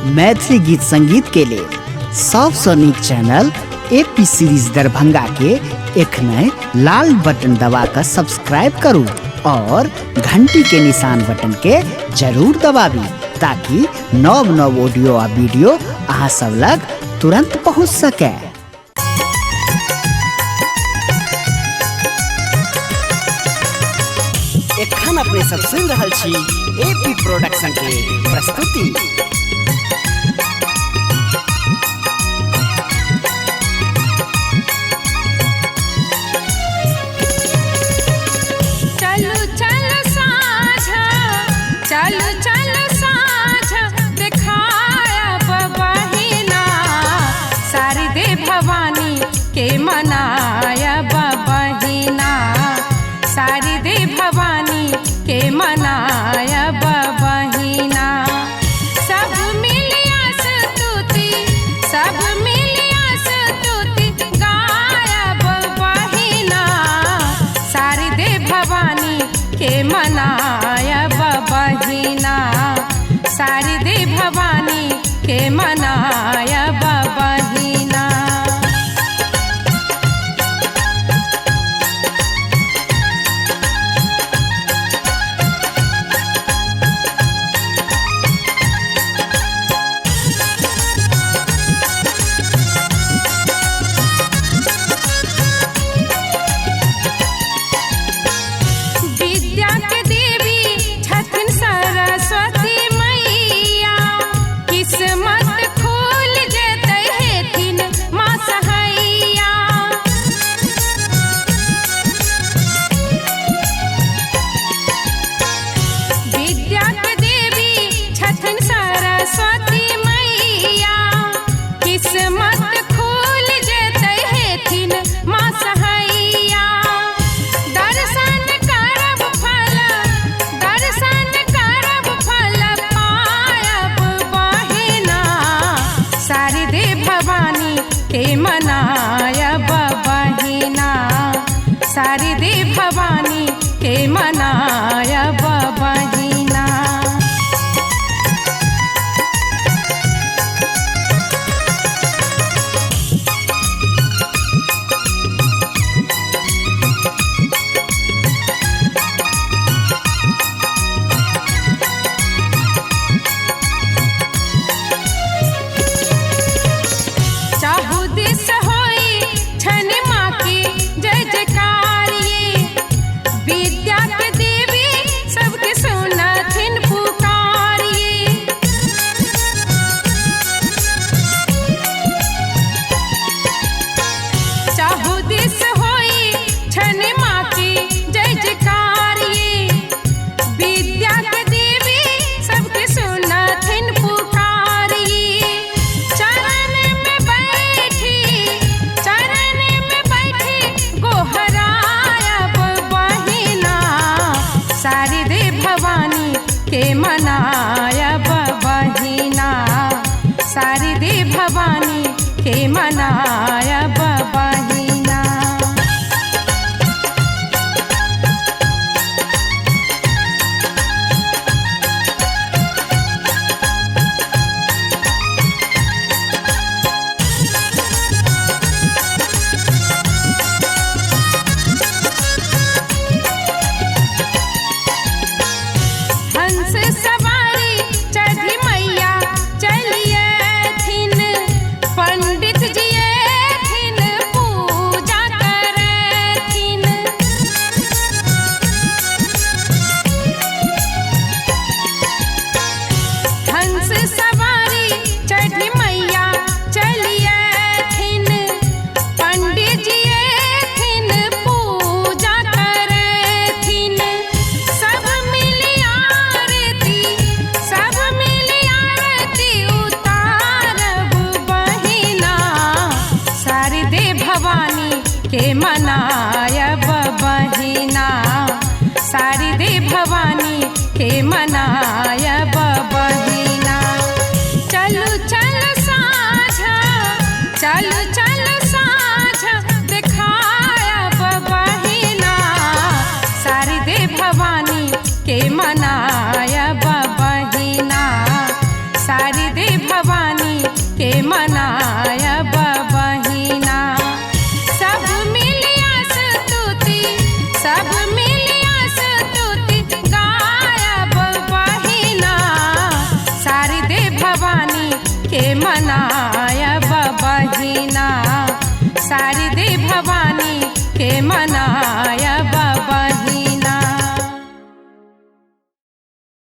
मैथिली गीत संगीत के लिए सबसे नीक चैनल एपी सीरीज दरभंगा के एखने लाल बटन दबाकर सब्सक्राइब करू और घंटी के निशान बटन के जरूर दबाबी ताकि नव नव ऑडियो आ वीडियो अहाँ सब लग तुरंत पहुँच सके। एखन अपने सब सुन रहल छी एपी प्रोडक्शन के प्रस्तुति। भवानी के मनाया बहिना शारदे भवानी के मनाया बहिना सब मिलिया स्तुति गाया बहिना शारदे भवानी के मनाया बहिना शारदे भवानी के मनाया बहिना। के मनाया बहिना शारदे भवानी के मनाया बहिना। के मनाया बहिना शारदे भवानी के मनाया बहिना। के मनाया बहिना शारदे भवानी के मनाया बहिना। चलू चल साझा दिखाया बहिना शारदे भवानी के मनाया बहिना शारदे भवानी के मनायब बहिना। सब मिलिया स्तुति, सब मिलिया स्तुति गायब बहिना। शारदे भवानी के मनायब बहिना, शारदे भवानी के मनायब